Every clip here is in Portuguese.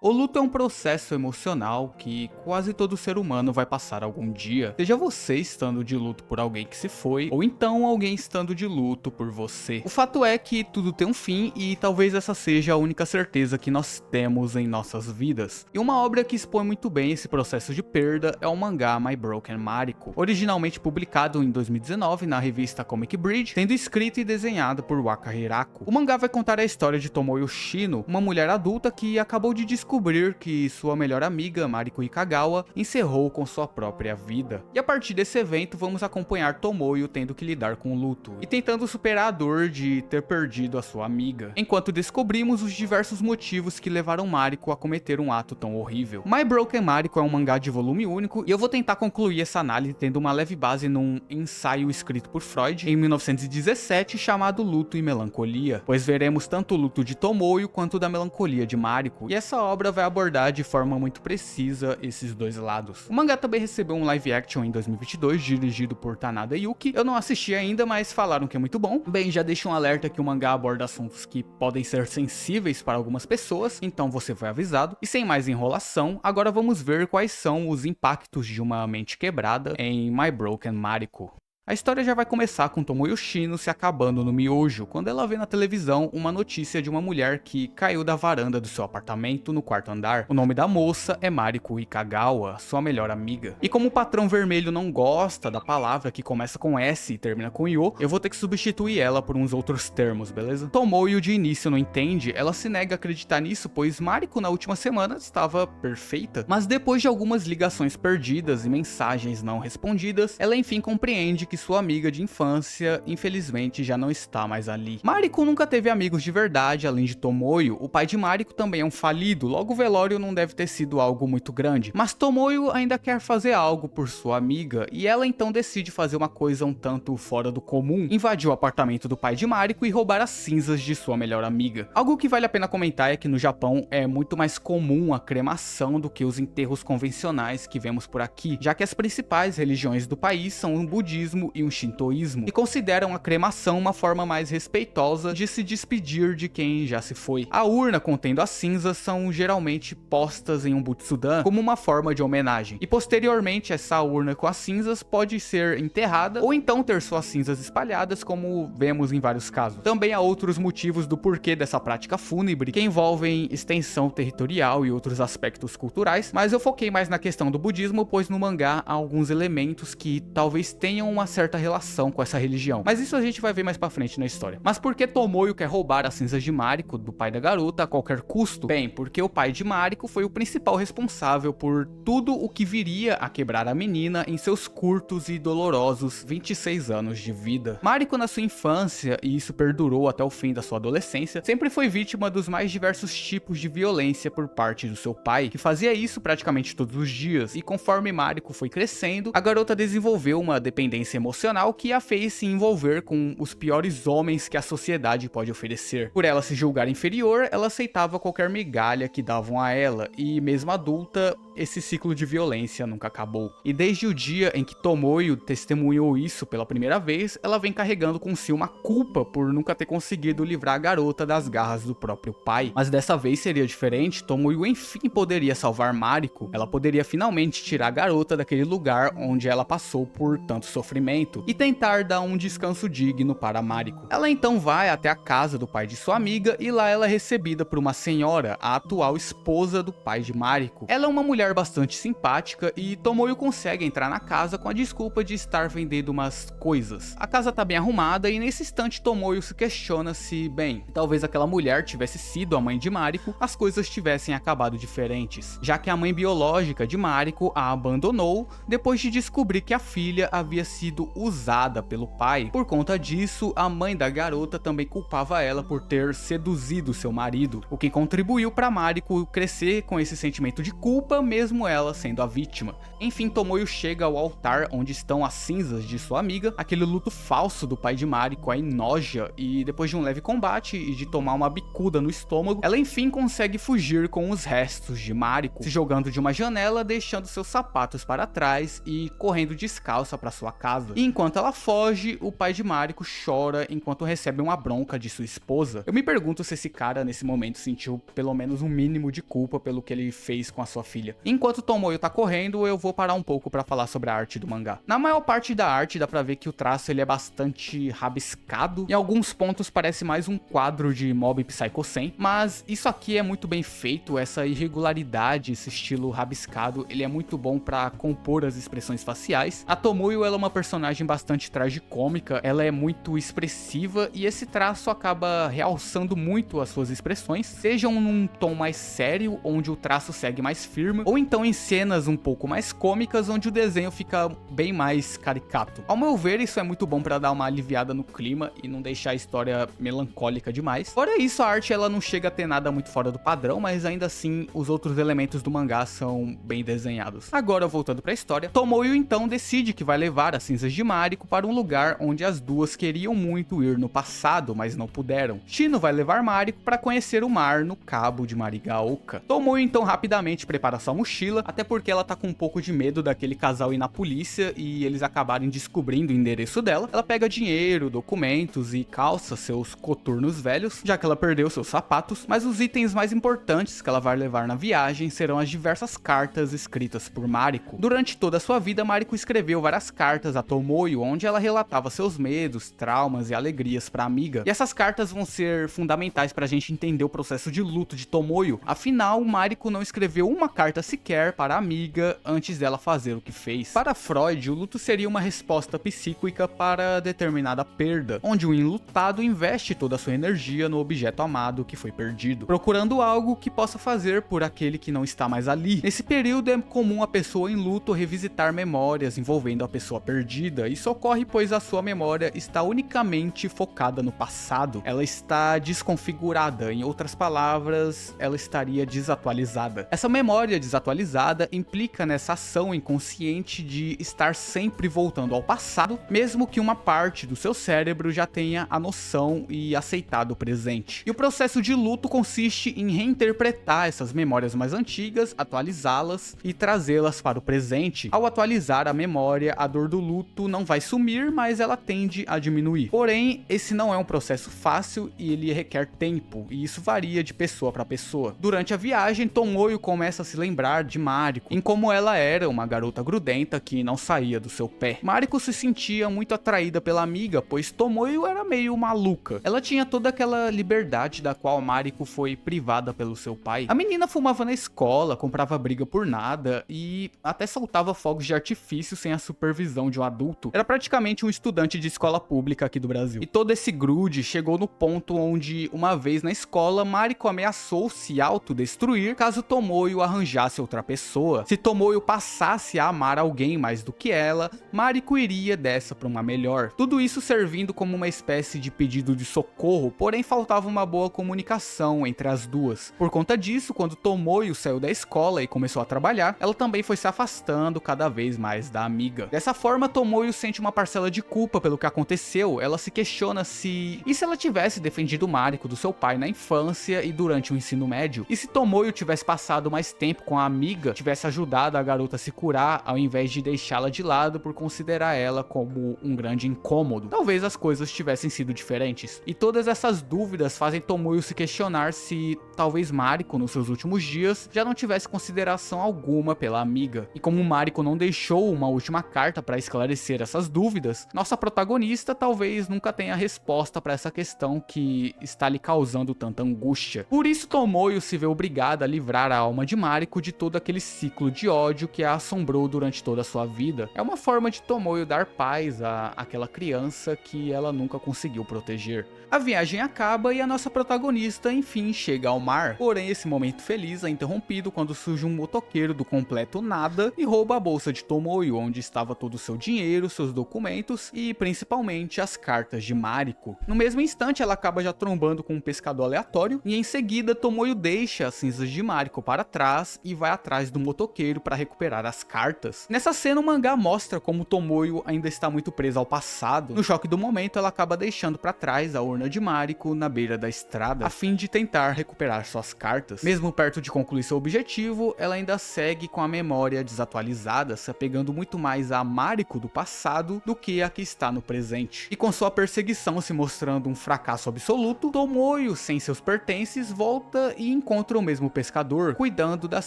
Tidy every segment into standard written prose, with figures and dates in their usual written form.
O luto é um processo emocional que quase todo ser humano vai passar algum dia, seja você estando de luto por alguém que se foi, ou então alguém estando de luto por você. O fato é que tudo tem um fim e talvez essa seja a única certeza que nós temos em nossas vidas. E uma obra que expõe muito bem esse processo de perda é o mangá My Broken Mariko, originalmente publicado em 2019 na revista Comic Bridge, sendo escrito e desenhado por Waka Hirako. O mangá vai contar a história de Tomoyo Shino, uma mulher adulta que acabou de descobrir que sua melhor amiga, Mariko Ikagawa, encerrou com sua própria vida. E a partir desse evento, vamos acompanhar Tomoyo tendo que lidar com o luto e tentando superar a dor de ter perdido a sua amiga, enquanto descobrimos os diversos motivos que levaram Mariko a cometer um ato tão horrível. My Broken Mariko é um mangá de volume único e eu vou tentar concluir essa análise tendo uma leve base num ensaio escrito por Freud em 1917 chamado Luto e Melancolia, pois veremos tanto o luto de Tomoyo quanto da melancolia de Mariko, e essa obra vai abordar de forma muito precisa esses dois lados. O mangá também recebeu um live action em 2022, dirigido por Tanada Yuki. Eu não assisti ainda, mas falaram que é muito bom. Bem, já deixo um alerta que o mangá aborda assuntos que podem ser sensíveis para algumas pessoas, então você foi avisado. E sem mais enrolação, agora vamos ver quais são os impactos de uma mente quebrada em My Broken Mariko. A história já vai começar com Tomoyo Shino se acabando no miojo, quando ela vê na televisão uma notícia de uma mulher que caiu da varanda do seu apartamento no quarto andar. O nome da moça é Mariko Ikagawa, sua melhor amiga. E como o patrão vermelho não gosta da palavra que começa com S e termina com Yo, eu vou ter que substituir ela por uns outros termos, beleza? Tomoyo de início não entende, ela se nega a acreditar nisso, pois Mariko na última semana estava perfeita. Mas depois de algumas ligações perdidas e mensagens não respondidas, ela enfim compreende que sua amiga de infância, infelizmente, já não está mais ali. Mariko nunca teve amigos de verdade, além de Tomoyo. O pai de Mariko também é um falido, logo o velório não deve ter sido algo muito grande. Mas Tomoyo ainda quer fazer algo por sua amiga, e ela então decide fazer uma coisa um tanto fora do comum: invadir o apartamento do pai de Mariko e roubar as cinzas de sua melhor amiga. Algo que vale a pena comentar é que no Japão é muito mais comum a cremação do que os enterros convencionais que vemos por aqui, já que as principais religiões do país são o budismo e o shintoísmo, e consideram a cremação uma forma mais respeitosa de se despedir de quem já se foi. A urna contendo as cinzas são geralmente postas em um butsudan como uma forma de homenagem, e posteriormente essa urna com as cinzas pode ser enterrada ou então ter suas cinzas espalhadas, como vemos em vários casos. Também há outros motivos do porquê dessa prática fúnebre, que envolvem extensão territorial e outros aspectos culturais, mas eu foquei mais na questão do budismo, pois no mangá há alguns elementos que talvez tenham uma certa relação com essa religião, mas isso a gente vai ver mais pra frente na história. Mas por que Tomoyo quer roubar as cinzas de Mariko, do pai da garota, a qualquer custo? Bem, porque o pai de Mariko foi o principal responsável por tudo o que viria a quebrar a menina em seus curtos e dolorosos 26 anos de vida. Mariko, na sua infância, e isso perdurou até o fim da sua adolescência, sempre foi vítima dos mais diversos tipos de violência por parte do seu pai, que fazia isso praticamente todos os dias, e conforme Mariko foi crescendo, a garota desenvolveu uma dependência emocional que a fez se envolver com os piores homens que a sociedade pode oferecer. Por ela se julgar inferior, ela aceitava qualquer migalha que davam a ela, e mesmo adulta, esse ciclo de violência nunca acabou. E desde o dia em que Tomoyo testemunhou isso pela primeira vez, ela vem carregando com si uma culpa por nunca ter conseguido livrar a garota das garras do próprio pai. Mas dessa vez seria diferente, Tomoyo enfim poderia salvar Mariko, ela poderia finalmente tirar a garota daquele lugar onde ela passou por tanto sofrimento e tentar dar um descanso digno para Mariko. Ela então vai até a casa do pai de sua amiga e lá ela é recebida por uma senhora, a atual esposa do pai de Mariko. Ela é uma mulher bastante simpática e Tomoyo consegue entrar na casa com a desculpa de estar vendendo umas coisas. A casa tá bem arrumada e nesse instante Tomoyo se questiona se, bem, talvez aquela mulher tivesse sido a mãe de Mariko, as coisas tivessem acabado diferentes, já que a mãe biológica de Mariko a abandonou depois de descobrir que a filha havia sido usada pelo pai. Por conta disso, a mãe da garota também culpava ela por ter seduzido seu marido, o que contribuiu para Mariko crescer com esse sentimento de culpa, mesmo ela sendo a vítima. Enfim, Tomoyo chega ao altar onde estão as cinzas de sua amiga, aquele luto falso do pai de Mariko a enoja, e depois de um leve combate e de tomar uma bicuda no estômago, ela enfim consegue fugir com os restos de Mariko, se jogando de uma janela, deixando seus sapatos para trás e correndo descalça para sua casa. esposa. E enquanto ela foge, o pai de Mariko chora enquanto recebe uma bronca de sua esposa. Eu me pergunto se esse cara nesse momento sentiu pelo menos um mínimo de culpa pelo que ele fez com a sua filha. Enquanto Tomoyo tá correndo, eu vou parar um pouco pra falar sobre a arte do mangá. Na maior parte da arte dá pra ver que o traço ele é bastante rabiscado. Em alguns pontos parece mais um quadro de Mob Psycho 100, mas isso aqui é muito bem feito, essa irregularidade, esse estilo rabiscado, ele é muito bom pra compor as expressões faciais. A Tomoyo ela é uma personagem bastante tragicômica, ela é muito expressiva e esse traço acaba realçando muito as suas expressões, sejam num tom mais sério, onde o traço segue mais firme, ou então em cenas um pouco mais cômicas, onde o desenho fica bem mais caricato. Ao meu ver, isso é muito bom pra dar uma aliviada no clima e não deixar a história melancólica demais. Fora isso, a arte ela não chega a ter nada muito fora do padrão, mas ainda assim os outros elementos do mangá são bem desenhados. Agora, voltando pra história, Tomoyo então decide que vai levar as cinzas de Mariko para um lugar onde as duas queriam muito ir no passado, mas não puderam. Shino vai levar Mariko para conhecer o mar no cabo de Marigaoka. Tomoyo então rapidamente prepara sua mochila, até porque ela tá com um pouco de medo daquele casal ir na polícia e eles acabarem descobrindo o endereço dela. Ela pega dinheiro, documentos e calça seus coturnos velhos, já que ela perdeu seus sapatos, mas os itens mais importantes que ela vai levar na viagem serão as diversas cartas escritas por Mariko. Durante toda a sua vida, Mariko escreveu várias cartas a Tomoyo, onde ela relatava seus medos, traumas e alegrias para a amiga. E essas cartas vão ser fundamentais para a gente entender o processo de luto de Tomoyo. Afinal, Mariko não escreveu uma carta sequer para a amiga antes dela fazer o que fez. Para Freud, o luto seria uma resposta psíquica para determinada perda, onde o enlutado investe toda a sua energia no objeto amado que foi perdido, procurando algo que possa fazer por aquele que não está mais ali. Nesse período é comum a pessoa em luto revisitar memórias envolvendo a pessoa perdida. Isso ocorre pois a sua memória está unicamente focada no passado. Ela está desconfigurada, em outras palavras, ela estaria desatualizada. Essa memória desatualizada implica nessa ação inconsciente de estar sempre voltando ao passado, mesmo que uma parte do seu cérebro já tenha a noção e aceitado o presente. E o processo de luto consiste em reinterpretar essas memórias mais antigas, atualizá-las e trazê-las para o presente. Ao atualizar a memória, a dor do luto não vai sumir, mas ela tende a diminuir. Porém, esse não é um processo fácil e ele requer tempo, e isso varia de pessoa para pessoa. Durante a viagem, Tomoyo começa a se lembrar de Mariko, em como ela era uma garota grudenta que não saía do seu pé. Mariko se sentia muito atraída pela amiga, pois Tomoyo era meio maluca. Ela tinha toda aquela liberdade da qual Mariko foi privada pelo seu pai. A menina fumava na escola, comprava briga por nada e até soltava fogos de artifício sem a supervisão de um adulto. Era praticamente um estudante de escola pública aqui do Brasil. E todo esse grude chegou no ponto onde, uma vez na escola, Mariko ameaçou se autodestruir caso Tomoyo arranjasse outra pessoa. Se Tomoyo passasse a amar alguém mais do que ela, Mariko iria dessa para uma melhor. Tudo isso servindo como uma espécie de pedido de socorro, porém faltava uma boa comunicação entre as duas. Por conta disso, quando Tomoyo saiu da escola e começou a trabalhar, ela também foi se afastando cada vez mais da amiga. Dessa forma, Tomoyo sente uma parcela de culpa pelo que aconteceu. Ela se questiona se... E se ela tivesse defendido Mariko do seu pai na infância e durante o ensino médio? E se Tomoyo tivesse passado mais tempo com a amiga, tivesse ajudado a garota a se curar, ao invés de deixá-la de lado por considerar ela como um grande incômodo? Talvez as coisas tivessem sido diferentes. E todas essas dúvidas fazem Tomoyo se questionar se talvez Mariko, nos seus últimos dias, já não tivesse consideração alguma pela amiga. E como Mariko não deixou uma última carta para esclarecer essas dúvidas, nossa protagonista talvez nunca tenha resposta para essa questão que está lhe causando tanta angústia. Por isso Tomoyo se vê obrigada a livrar a alma de Mariko de todo aquele ciclo de ódio que a assombrou durante toda a sua vida. É uma forma de Tomoyo dar paz àquela criança que ela nunca conseguiu proteger. A viagem acaba e a nossa protagonista enfim chega ao mar. Porém, esse momento feliz é interrompido quando surge um motoqueiro do completo nada e rouba a bolsa de Tomoyo, onde estava todo o seu dinheiro, seus documentos e principalmente as cartas de Mariko. No mesmo instante, ela acaba já trombando com um pescador aleatório e em seguida Tomoyo deixa as cinzas de Mariko para trás e vai atrás do motoqueiro para recuperar as cartas. Nessa cena, o mangá mostra como Tomoyo ainda está muito presa ao passado. No choque do momento, ela acaba deixando para trás a urna de Mariko na beira da estrada, a fim de tentar recuperar suas cartas. Mesmo perto de concluir seu objetivo, ela ainda segue com a memória desatualizada, se apegando muito mais a Mariko do passado do que a que está no presente. E com sua perseguição se mostrando um fracasso absoluto, Tomoyo, sem seus pertences, volta e encontra o mesmo pescador, cuidando das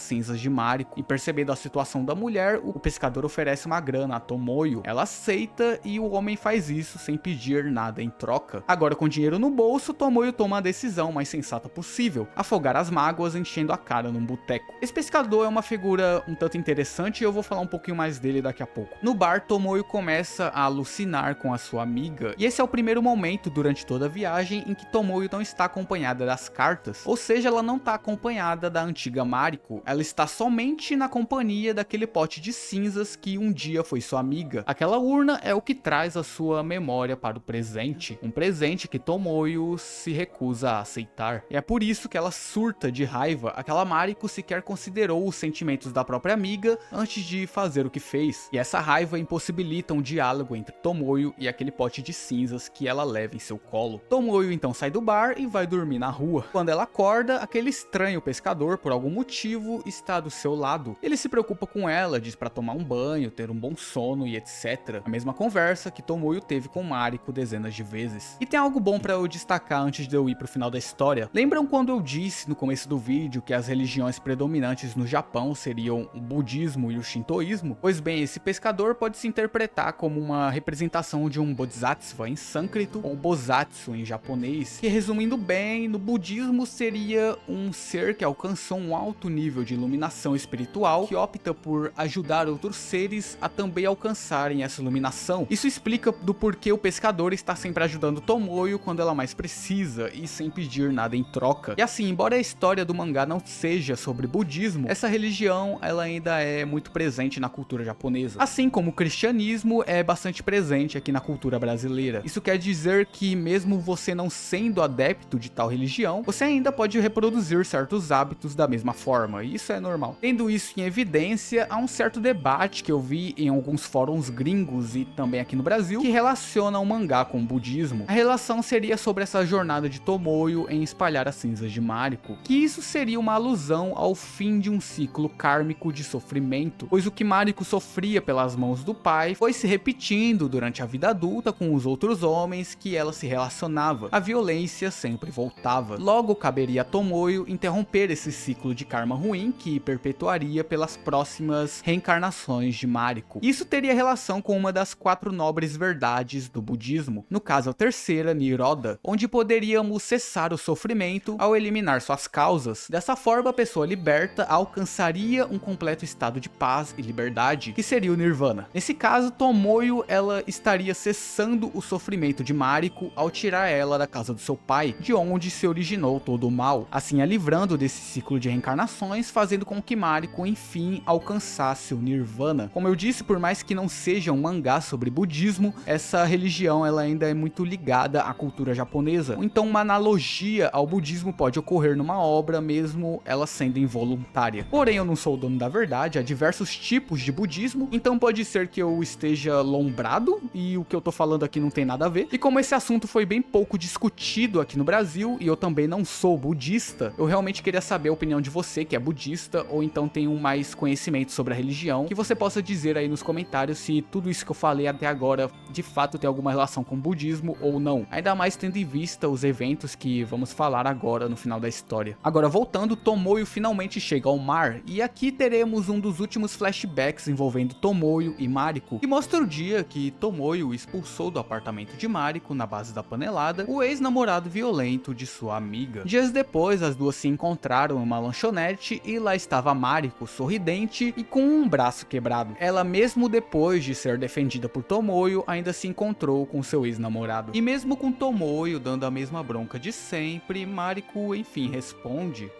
cinzas de Mariko. E percebendo a situação da mulher, o pescador oferece uma grana a Tomoyo. Ela aceita e o homem faz isso sem pedir nada em troca. Agora, com dinheiro no bolso, Tomoyo toma a decisão mais sensata possível: afogar as mágoas enchendo a cara num boteco. Esse pescador é uma figura um tanto interessante e eu vou falar um pouquinho mais dele daqui a pouco. No bar, Tomoyo começa a alucinar com a sua amiga, e esse é o primeiro momento durante toda a viagem em que Tomoyo não está acompanhada das cartas, ou seja, ela não está acompanhada da antiga Mariko, ela está somente na companhia daquele pote de cinzas que um dia foi sua amiga. Aquela urna é o que traz a sua memória para o presente, um presente que Tomoyo se recusa a aceitar. E é por isso que ela surta de raiva. Aquela Mariko sequer considerou os sentimentos da própria amiga antes de fazer o que fez, e essa raiva impossibilita um diálogo entre Tomoyo e aquele pote de cinzas que ela leva em seu colo. Tomoyo então sai do bar e vai dormir na rua. Quando ela acorda, aquele estranho pescador, por algum motivo, está do seu lado. Ele se preocupa com ela, diz para tomar um banho, ter um bom sono e etc. A mesma conversa que Tomoyo teve com Mariko dezenas de vezes. E tem algo bom para eu destacar antes de eu ir pro final da história. Lembram quando eu disse no começo do vídeo que as religiões predominantes no Japão seriam o budismo e o shintoísmo? Pois bem, esse pescador pode se interpretar como uma representação de um bodhisattva em sânscrito, ou bosatsu em japonês, que, resumindo bem, no budismo seria um ser que alcançou um alto nível de iluminação espiritual, que opta por ajudar outros seres a também alcançarem essa iluminação. Isso explica do porquê o pescador está sempre ajudando Tomoyo quando ela mais precisa e sem pedir nada em troca. E assim, embora a história do mangá não seja sobre budismo, essa religião ela ainda é muito presente na cultura japonesa, assim como o cristianismo é bastante presente aqui na cultura brasileira. Isso quer dizer que mesmo você não sendo adepto de tal religião, você ainda pode reproduzir certos hábitos da mesma forma, e isso é normal. Tendo isso em evidência, há um certo debate que eu vi em alguns fóruns gringos e também aqui no Brasil, que relaciona o mangá com o budismo. A relação seria sobre essa jornada de Tomoyo em espalhar as cinzas de Mariko, que isso seria uma alusão ao fim de um ciclo kármico de sofrimento, pois o que Mariko sofria pelas mãos do pai foi se repetindo durante a vida adulta com os outros homens que ela se relacionava. A violência sempre voltava. Logo, caberia a Tomoyo interromper esse ciclo de karma ruim que perpetuaria pelas próximas reencarnações de Mariko. Isso teria relação com uma das 4 nobres verdades do budismo, no caso a terceira, Niroda, onde poderíamos cessar o sofrimento ao eliminar suas causas. Dessa forma, a pessoa liberta alcançaria um completo estado de paz e liberdade, que seria o Nirvana. Nesse caso, Tomoyo ela estaria cessando o sofrimento de Mariko ao tirar ela da casa do seu pai, de onde se originou todo o mal, assim a livrando desse ciclo de reencarnações, fazendo com que Mariko enfim alcançasse o Nirvana. Como eu disse, por mais que não seja um mangá sobre budismo, essa religião ela ainda é muito ligada à cultura japonesa, então uma analogia ao budismo pode ocorrer numa obra mesmo ela sendo involuntária. Porém, eu não sou o dono da verdade, há diversos tipos de budismo, então pode ser que eu esteja lombrado e o que eu tô falando aqui não tem nada a ver. E como esse assunto foi bem pouco discutido aqui no Brasil e eu também não sou budista, eu realmente queria saber a opinião de você que é budista ou então tem mais conhecimento sobre a religião, que você possa dizer aí nos comentários se tudo isso que eu falei até agora de fato tem alguma relação com o budismo ou não, ainda mais tendo em vista os eventos que vamos falar agora no final da história. Agora voltando, Tomoyo finalmente chega ao mar e aqui teremos um dos últimos flashbacks envolvendo Tomoyo e Mariko, que mostra o dia que Tomoyo expulsou do apartamento de Mariko, na base da panelada, o ex-namorado violento de sua amiga. Dias depois, as duas se encontraram em uma lanchonete e lá estava Mariko, sorridente e com um braço quebrado. Ela, mesmo depois de ser defendida por Tomoyo, ainda se encontrou com seu ex-namorado. E mesmo com Tomoyo dando a mesma bronca de sempre, Mariko enfim responde: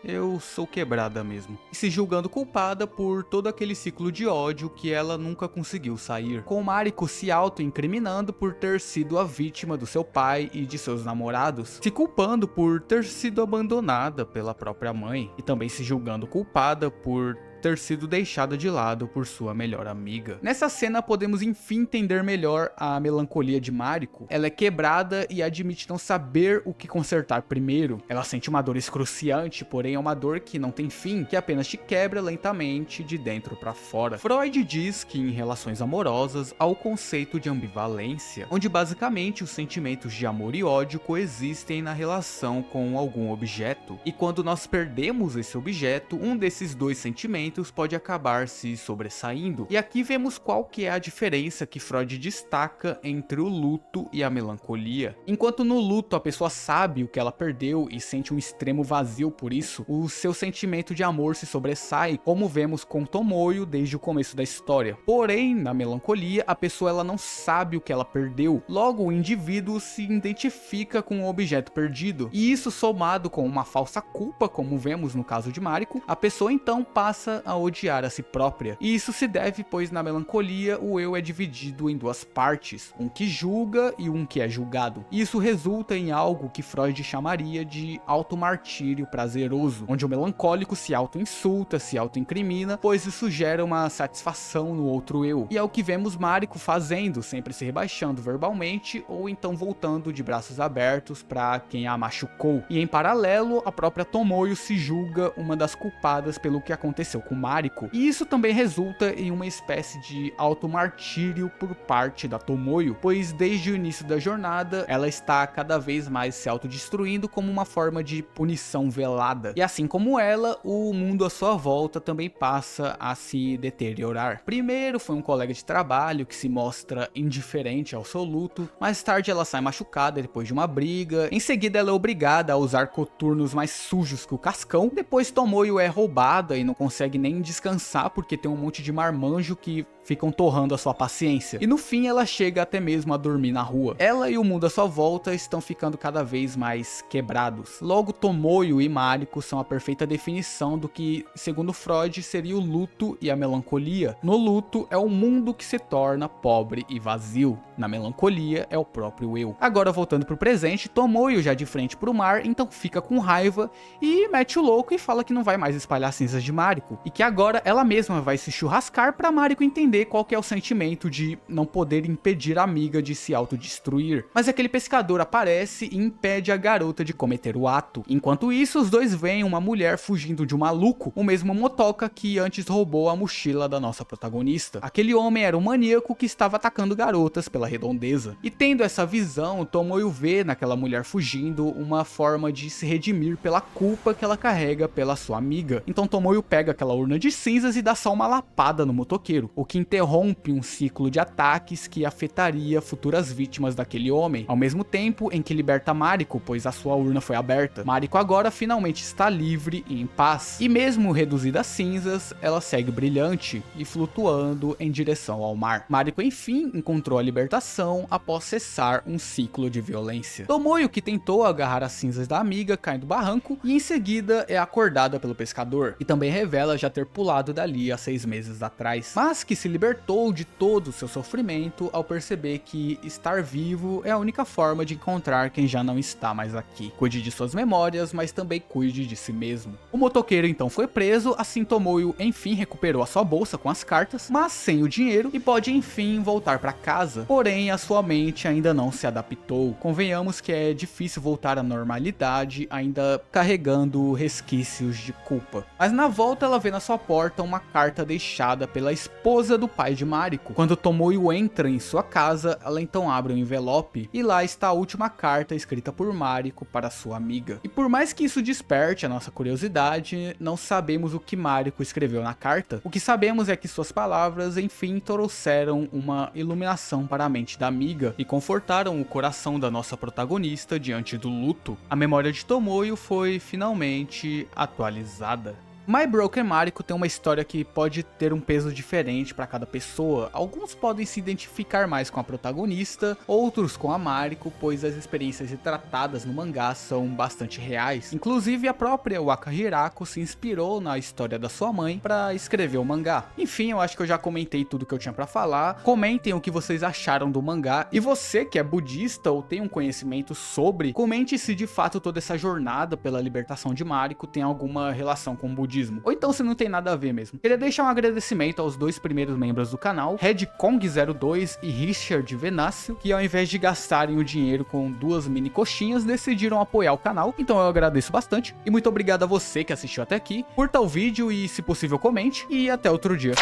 eu sou quebrada mesmo. E se julgando culpada por todo aquele ciclo de ódio que ela nunca conseguiu sair. Com Mariko se auto-incriminando por ter sido a vítima do seu pai e de seus namorados. Se culpando por ter sido abandonada pela própria mãe. E também se julgando culpada por ter sido deixada de lado por sua melhor amiga. Nessa cena podemos enfim entender melhor a melancolia de Mariko. Ela é quebrada e admite não saber o que consertar primeiro. Ela sente uma dor excruciante, porém é uma dor que não tem fim, que apenas te quebra lentamente de dentro para fora. Freud diz que em relações amorosas há o conceito de ambivalência, onde basicamente os sentimentos de amor e ódio coexistem na relação com algum objeto, e quando nós perdemos esse objeto, um desses dois sentimentos pode acabar se sobressaindo. E aqui vemos qual que é a diferença que Freud destaca entre o luto e a melancolia. Enquanto no luto a pessoa sabe o que ela perdeu e sente um extremo vazio por isso, o seu sentimento de amor se sobressai, como vemos com Tomoyo desde o começo da história. Porém, na melancolia, a pessoa ela não sabe o que ela perdeu, logo o indivíduo se identifica com o objeto perdido, e isso somado com uma falsa culpa, como vemos no caso de Mariko, a pessoa então passa a odiar a si própria. E isso se deve pois na melancolia o eu é dividido em duas partes, um que julga e um que é julgado. E isso resulta em algo que Freud chamaria de automartírio prazeroso, onde o melancólico se auto-insulta, se auto-incrimina, pois isso gera uma satisfação no outro eu. E é o que vemos Mariko fazendo, sempre se rebaixando verbalmente ou então voltando de braços abertos para quem a machucou. E em paralelo, a própria Tomoyo se julga uma das culpadas pelo que aconteceu com Mariko. E isso também resulta em uma espécie de automartírio por parte da Tomoyo, pois desde o início da jornada, ela está cada vez mais se autodestruindo como uma forma de punição velada. E assim como ela, o mundo à sua volta também passa a se deteriorar. Primeiro foi um colega de trabalho que se mostra indiferente ao seu luto, mais tarde ela sai machucada depois de uma briga, em seguida ela é obrigada a usar coturnos mais sujos que o Cascão, depois Tomoyo é roubada e não consegue nem descansar porque tem um monte de marmanjo que ficam torrando a sua paciência. E no fim ela chega até mesmo a dormir na rua. Ela e o mundo à sua volta estão ficando cada vez mais quebrados. Logo, Tomoyo e Mariko são a perfeita definição do que, segundo Freud, seria o luto e a melancolia. No luto é o mundo que se torna pobre e vazio. Na melancolia é o próprio eu. Agora voltando pro presente, Tomoyo já de frente pro mar, então fica com raiva e mete o louco e fala que não vai mais espalhar cinzas de Mariko. E que agora ela mesma vai se churrascar pra Mariko entender qual que é o sentimento de não poder impedir a amiga de se autodestruir. Mas aquele pescador aparece e impede a garota de cometer o ato. Enquanto isso, os dois veem uma mulher fugindo de um maluco, o mesmo motoca que antes roubou a mochila da nossa protagonista. Aquele homem era um maníaco que estava atacando garotas pela redondeza. E tendo essa visão, Tomoyo vê naquela mulher fugindo uma forma de se redimir pela culpa que ela carrega pela sua amiga. Então Tomoyo pega aquela urna de cinzas e dá só uma lapada no motoqueiro, o que interrompe um ciclo de ataques que afetaria futuras vítimas daquele homem, ao mesmo tempo em que liberta Mariko, pois a sua urna foi aberta. Mariko agora finalmente está livre e em paz, e mesmo reduzida a cinzas, ela segue brilhante e flutuando em direção ao mar. Mariko enfim encontrou a libertação após cessar um ciclo de violência. Tomoyo, que tentou agarrar as cinzas da amiga, cai do barranco e em seguida é acordada pelo pescador, e também revela já ter pulado dali há 6 meses atrás, mas que se libertou de todo o seu sofrimento ao perceber que estar vivo é a única forma de encontrar quem já não está mais aqui. Cuide de suas memórias, mas também cuide de si mesmo. O motoqueiro então foi preso, assim Tomoyo enfim recuperou a sua bolsa com as cartas, mas sem o dinheiro, e pode enfim voltar para casa. Porém, a sua mente ainda não se adaptou. Convenhamos que é difícil voltar à normalidade ainda carregando resquícios de culpa. Mas na volta ela vê na sua porta uma carta deixada pela esposa do pai de Mariko. Quando Tomoyo entra em sua casa, ela então abre um envelope e lá está a última carta escrita por Mariko para sua amiga. E por mais que isso desperte a nossa curiosidade, não sabemos o que Mariko escreveu na carta. O que sabemos é que suas palavras enfim trouxeram uma iluminação para a mente da amiga e confortaram o coração da nossa protagonista diante do luto. A memória de Tomoyo foi finalmente atualizada. My Broken Mariko tem uma história que pode ter um peso diferente para cada pessoa. Alguns podem se identificar mais com a protagonista, outros com a Mariko, pois as experiências retratadas no mangá são bastante reais. Inclusive a própria Waka Hirako se inspirou na história da sua mãe para escrever o mangá. Enfim, eu acho que eu já comentei tudo que eu tinha para falar. Comentem o que vocês acharam do mangá, e você que é budista ou tem um conhecimento sobre, comente se de fato toda essa jornada pela libertação de Mariko tem alguma relação com o budismo budismo. Ou então você não tem nada a ver mesmo. Queria deixar um agradecimento aos 2 primeiros membros do canal, Redkong02 e Richard Venácio, que ao invés de gastarem o dinheiro com 2 mini coxinhas, decidiram apoiar o canal. Então eu agradeço bastante. E muito obrigado a você que assistiu até aqui. Curta o vídeo e, se possível, comente. E até outro dia.